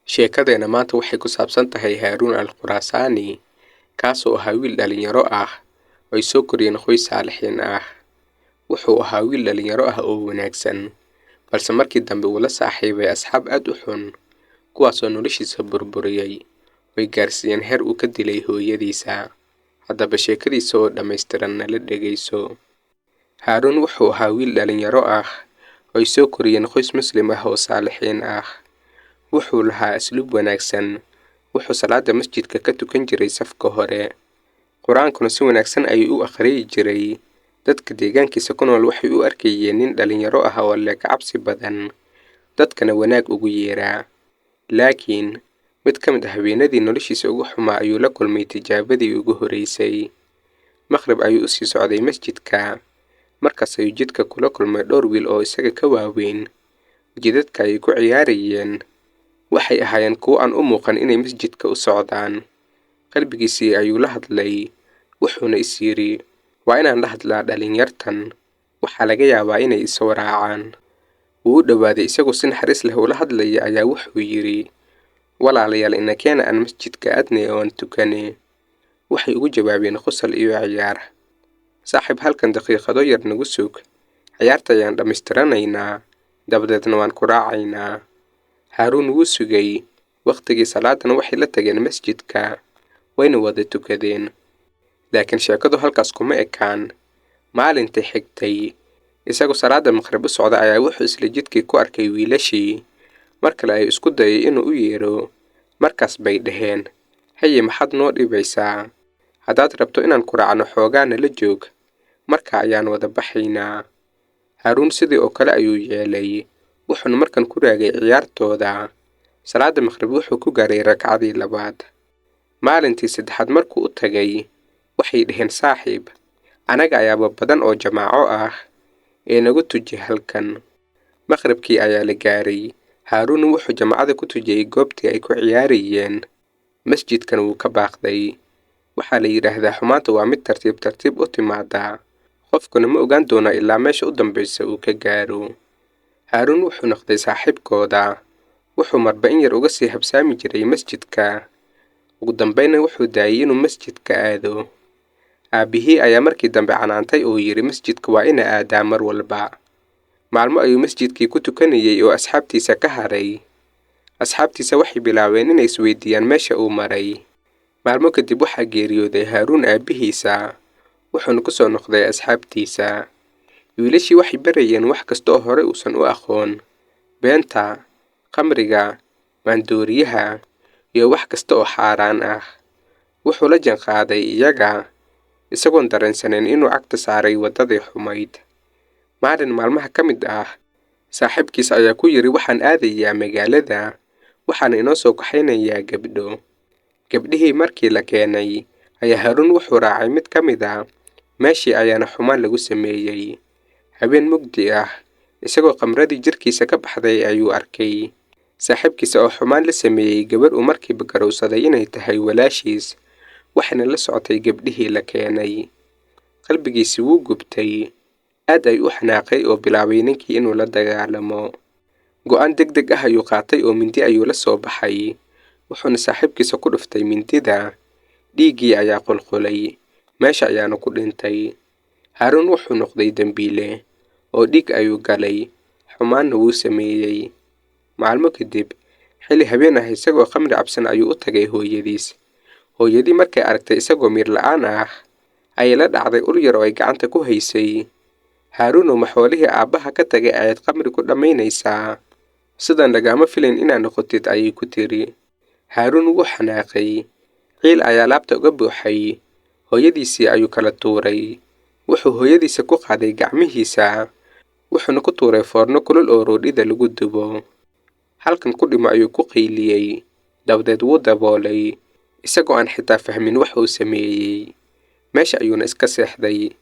Sheekadeena maanta waxay ku saabsan tahay Haaruun al-Khurasaani, kaasoo ahaa wiil dhalinyaro ah oo ay soo koriyeen qoys saalixiin ah. Wuxuu ahaa wiil dhalinyaro ah oo wanaagsan, balse markii dambe uu la saaxiibay asxaab aad u xun, kuwaasoo noloshiisa burburiyay, way gaarsiiyeen heer uu ka dilay hooyadiisa. Haddaba sheekadiisa oo dhammaystiran nala dhegayso. Haaruun wuxuu ahaa wiil dhalinyaro ah oo ay soo koriyeen qoys muslim ah oo saalixiin ah. Wuxuu lahaa asluub wanaagsan. Wuxuu salaada masjidka ka tukan jiray safka hore. Quraankuna si wanaagsan ayuu u akhriyi jiray. Dadka deegaankiisa ku nool waxay u arkayeen nin dhalinyaro ah oo leh cabsi badan, dadkana wanaag ugu yeeraa. Laakiin mid ka mid ah habeenadii noloshiisa ugu xumaa ayuu la kulmay tijaabadii ugu horeysay. Maqrib ayuu u sii socday masjidka. Markaas ayuu jidka kula kulmay dhowr wiil oo isaga ka waaweyn. Jidadka ayay ku ciyaarayeen. Waxay ahaayeen kuwo aan u muuqan inay masjidka u socdaan. Qalbigiisii ayuu la hadlay, wuxuuna is yiri, waa inaan la hadlaa dhalinyartan. Waxaa laga yaabaa inay is waraacaan. Wuu u dhowaaday isagoo si naxariis leh ula hadlaya ayaa wuxuu yiri, walaalayaal inakeena aan masjidka aadnay oo aan tukane. Waxay ugu jawaabeen qosol iyo ciyaar. Saaxiib, halkan daqiiqado yar nagu sug. Ciyaarta ayaan dhammaystiranaynaa, dabadeedna waan ku raacaynaa. Haaruun wuu sugay. Waqtigii salaadana waxay la tageen masjidka, wayna wada tukadeen. Laakiin sheekadu halkaas kuma ekaan. Maalintii xigtay, isagoo salaada maqrib u socda ayaa wuxuu isla jidkii ku arkay wiilashii. Mar kale ay isku dayay inuu u yeero. Markaas bay dhaheen, haye maxaad noo dhibaysaa? Haddaad rabto inaan ku raacno xoogaa nala joog, marka ayaan wada baxaynaa. Haaruun sidii oo kale ayuu yeelay. Wuxuuna markan ku raagay ciyaartooda. Salaada maqrib wuxuu ku gaaray ragcadii labaad. Maalintii saddexaad markuu u tagay, waxay dhaheen saaxiib, anaga ayaaba badan oo jamaaco ah ee nagu tuji halkan. Maqribkii ayaa la gaaray. Haaruun wuxuu jamaacada ku tujiyay goobtii ay ku ciyaarayeen. Masjidkan wuu ka baaqday. Waxaa la yiraahdaa xumaanta waa mid tartiib tartiib u timaada. Qofkuna ma ogaan doona ilaa meesha u dambaysa uu ka gaaro. Haaruun wuxuu noqday saaxiibkooda. Wuxuu marba in yar uga sii habsaami jiray masjidka. Ugu dambayna wuxuu daayay inuu masjidka aado. Aabihii ayaa markii dambe canaantay oo yiri masjidka waa ina aadaa mar walba. Maalmo ayuu masjidkii ku tukanayay oo asxaabtiisa ka haray. Asxaabtiisa waxay bilaabeen inay isweydiiyaan meesha uu maray. Maalmo kadib waxaa geeriyooday Haaruun aabihiisa. Wuxuuna ku soo noqday asxaabtiisa. Wiilashii waxay barayeen wax kasta oo hore uusan u aqoon. Beenta, khamriga, maandooriyaha, iyo wax kasta oo xaaraan ah. Wuxuu la jaanqaaday iyaga, isagoon dareensaneyn inuu cagta saaray waddadii xumayd. Maalin maalmaha ka mid ah, saaxiibkiisa ayaa ku yiri waxaan aadayaa magaalada, waxaana inoo soo kaxaynayaa gabdho. Gabdhihii markii la keenay, ayaa Haaruun wuxuu raacay mid ka mid ah, meeshii ayaana xumaan lagu sameeyay. Habeen mugdi ah, isagoo khamradii jirkiisa ka baxday ayuu arkay. Saaxiibkiisa oo xumaan la sameeyay gabar uu markiiba garowsaday inay tahay walaashiis, waxayna la socotay gabdhihii la keenay. Qalbigiisi wuu gubtay. Aad ay u xanaaqay oo bilaabay ninkii inuu la dagaalamo. Go'aan degdeg ah ayuu qaatay oo mindi ayuu la soo baxay. Wuxuuna saaxiibkiisa ku dhuftay mindida. Dhiiggii ayaa qulqulay. Meesha ayaana ku dhintay. Haaruun wuxuu noqday dambiile oo dhiig ayuu galay. Xumaanna wuu sameeyay. Maalmo kadib, xilli habeen ah isagoo khamri cabsan ayuu u tagay hooyadiis. Hooyadii markay aragtay isagoo miir la'aan ah, ayay la dhacday ul yar oo ay gacanta ku haysay. Haaruun oo maxoolihii aabbaha ka tagay ayaad khamri ku dhammaynaysaa. Sidan lagama filayn inaad noqotid ayay ku tiri. Haaruun wuu xanaaqay. Ciil ayaa laabta uga buuxay. Hooyadiisii ayuu kala tuuray. Wuxuu hooyadiisa ku qaaday gacmihiisa. Wuxuuna ku tuuray foorno kulul oo roodhida lagu dubo. Halkan ku dhimo ayuu ku qayliyay. Dabadeed wuu daboolay, isagoo aan xitaa fahmin wax uu sameeyay. Meesha ayuuna iska seexday.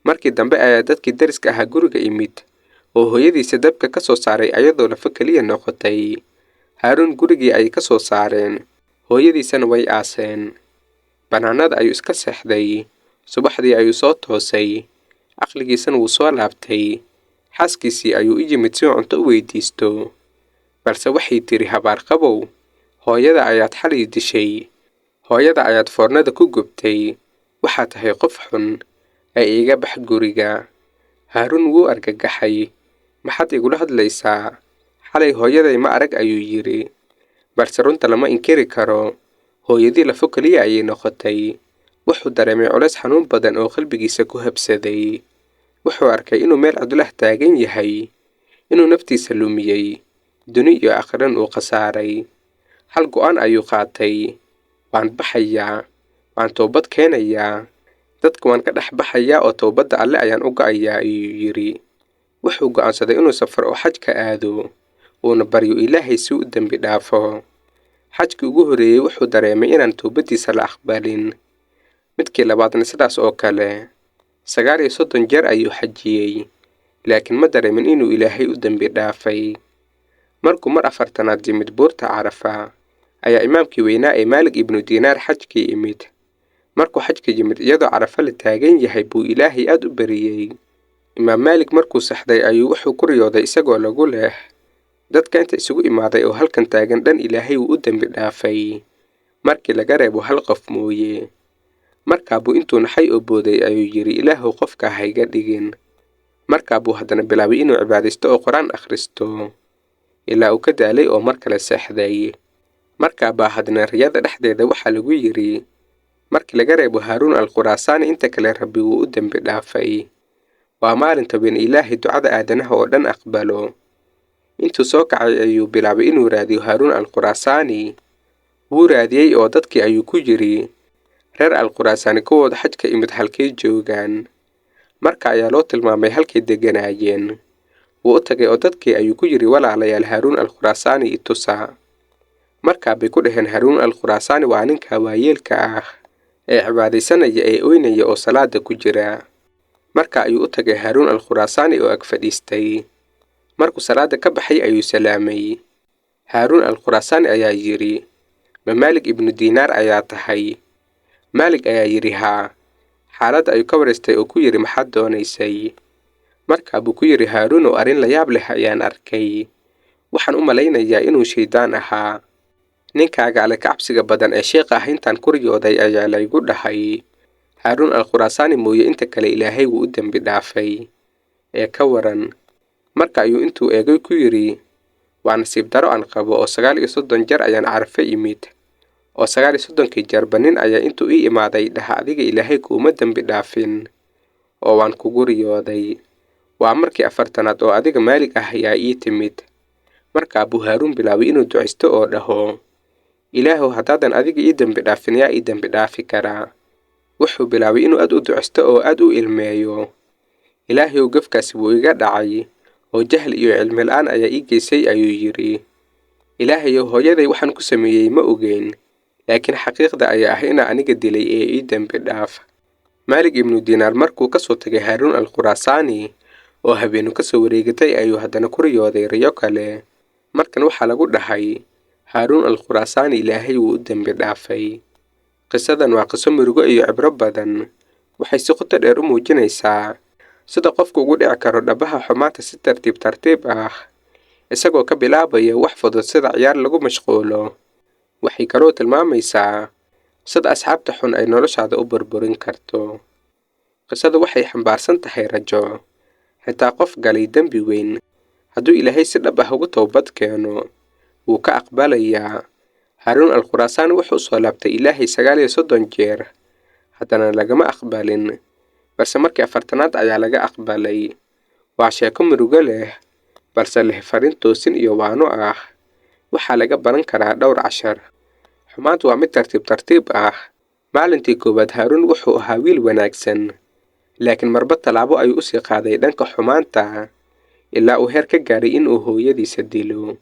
Markii dambe ayaa dadkii dariska ahaa guriga imid, oo hooyadiisa dabka ka soo saaray ayadoo lafa kaliya noqotay. Haaruun gurigii ayay ka soo saareen. Hooyadiisana way aaseen. Banaanada ayuu iska seexday. Subaxdii ayuu soo toosay. Aqligiisana wuu soo laabtay. Xaaskiisii ayuu u yimid si uu cunto u weydiisto. balse waxay tiri habaar qabow hooyada ayaad xalay dishay, hooyada ayaad foornada ku gubtay, waxaad tahay qof xun, ee iiga bax guriga. Haaruun wuu argagaxay. Maxaad igula hadlaysaa? Xalay hooyaday ma arag ayuu yidhi. Balse runta lama inkiri karo. Hooyadii lafo keliya ayay noqotay. Wuxuu dareemay culays xanuun badan oo qalbigiisa ku habsaday. Wuxuu arkay inuu meel cidlo taagan yahay, inuu naftiisa lumiyay, duni iyo aakhirana uu khasaaray. Hal go'aan ayuu qaatay. Waan baxayaa, waan toobad keenayaa. Dadka waan ka dhex baxayaa oo toobadda Alle ayaan u go'ayaa ayuu yidhi. Wuxuu go'aansaday inuu safar oo xaj ka aado, uuna baryo Ilaahay si uu u dembi dhaafo. Xajkii ugu horreeyay wuxuu dareemay inaan toobadiisa la aqbalin. Midkii labaadna sidaas oo kale. 39 jeer ayuu xajiyey, laakiin ma dareemin inuu Ilaahay u dembi dhaafay. Markuu mar 4aad yimid buurta Carafa, ayaa imaamkii weynaa ee Maalik ibnu Diinaar xajkii imid. Markuu xajka yimid iyadoo Carafa la taagan yahay buu Ilaahay aad u bariyay. Imaam Maalik markuu saxday ayuu wuxuu ku riyooday isagoo lagu leh dadka inta isugu imaaday oo halkan taagan dhan Ilaahay wuu u dembi dhaafay, markii laga reebo hal qof mooye. Markaa buu intuu naxay oo booday ayuu yidhi Ilaahow qofka ha iga dhigin. Markaa buu haddana bilaabay inuu cibaadaysto oo quraan akhristo, ilaa uu ka daalay oo mar kale seexday. Markaa baa haddana riyada dhexdeeda waxaa lagu yidhi markii laga reebo Haaruun al-Khuraasaani inta kale Rabbi wuu u dembi dhaafay. Waa maalinta weyn Ilaahay ducada aadanaha oo dhan aqbalo. Intuu soo kacay ayuu bilaabay inuu raadiyo Haaruun al-Khuraasaani. Wuu raadiyey oo dadkii ayuu ku yidhi reer al-Khuraasaani kuwooda xajka imid halkay joogaan. Marka ayaa loo tilmaamay halkay degganaayeen. Wuu u tagay oo dadkii ayuu ku yidhi walaalayaal Haaruun al-Khuraasaani i tusa. Markaa bay ku dhaheen Haaruun al-Khuraasaani waa ninka waayeelka ah ee cibaadaysanaya ee oynaya oo salaada ku jira. Marka ayuu u tagay Haaruun al-Khuraasaani oo ag fadhiistay. Markuu salaada ka baxay ayuu salaamay. Haaruun al-Khuraasaani ayaa yidhi, ma Maalik ibnu Diinaar ayaa tahay? Maalik ayaa yidhi haa. Xaaladda ayuu ka wareystay oo ku yidhi maxaad doonaysay? Markaa buu ku yidhi Haaruun oo arrin la yaab leh ayaan arkay. Waxaan u malaynayaa inuu shaydaan ahaa. Ninkaaga alle ka cabsiga badan ee sheekha ah intaan ku riyooday ayaa laygu dhahay Haaruun al-Khuraasaani mooye inta kale Ilaahay wuu u dembi dhaafay. Ee ka waran. Marka ayuu intuu eegay ku yidhi waa nasiib daro aan qabo oo 39 jeer ayaan Carafa imid. Oo 39kii jeerba nin ayaa intuu ii imaaday dhaha adiga Ilaahay kuuma dembi dhaafin. Oo waan kugu riyooday. Waa markii 4aad oo adiga Maalik ah ayaa ii timid. Markaa buu Haaruun bilaabay inuu ducaysto oo dhaho Ilaahow haddaadan adiga ii dembi dhaafin yaa ii dembi dhaafi karaa. Wuxuu bilaabay inuu aad u ducaysto oo aad u ilmeeyo. Ilaahayow gafkaasi wuu iga dhacay oo jahli iyo cilmi la'aan ayaa ii geysay ayuu yidhi. Ilaahayow hooyaday waxaan ku sameeyey ma ogeyn, laakiin xaqiiqda ayaa ah inaan aniga dilay ee ii dembi dhaaf. Maalik ibnu Diinaar markuu ka soo tagay Haaruun al-Khuraasaani oo habeenu ka soo wareegatay ayuu haddana ku riyooday riyo kale. Markan waxaa lagu dhahay Haaruun al-Khuraasaani Ilaahay wuu u dembi dhaafay. Qisadan waa qiso murugo iyo cibro badan. Waxay si qoto dheer u muujinaysaa sida qofku ugu dhici karo dhabaha xumaanta si tartiib tartiib ah, isagoo ka bilaabaya wax fudud sida ciyaar lagu mashquulo. Waxay kaloo tilmaamaysaa sida asxaabta xun ay noloshaada u burburin karto. Qisadu waxay xambaarsan tahay rajo. Xitaa qof galay dembi weyn, hadduu Ilaahay si dhab ah ugu toobad keeno, wuu ka aqbalayaa. Haaruun al-Khuraasaani wuxuu soo laabtay Ilaahay 39 jeer, haddana lagama aqbalin. Balse markii 4aad ayaa laga aqbalay. Waa sheeko murugo leh, balse leh fariin toosin iyo waano ah. Waxaa laga baran karaa dhowr cashar. Xumaantu waa mid tartiib tartiib ah. Maalintii koowaad Haaruun wuxuu ahaa wiil wanaagsan, laakiin marba talaabo ayuu u sii qaaday dhanka xumaanta ilaa uu heer ka gaaray inuu hooyadiisa dilo.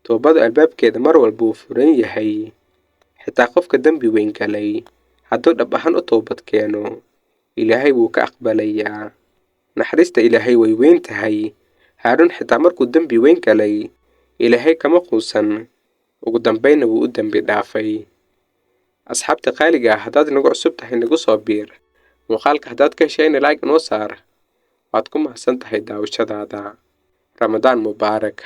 Toobadu albaabkeeda mar walba wuu furan yahay. Xitaa qofka dembi weyn galay, hadduu dhab ahaan u toobad keeno, Ilaahay wuu ka aqbalayaa. Naxariista Ilaahay way weyn tahay. Haaruun xitaa markuu dembi weyn galay, Ilaahay kama quusan. Ugu dambayna wuu u dembi dhaafay. Asxaabta qaaliga ah haddaad nagu cusub tahay nagu soo biir. Muuqaalka haddaad ka heshayna like noo saar. Waad ku mahadsan tahay daawashadaada. Ramadaan mubaarak.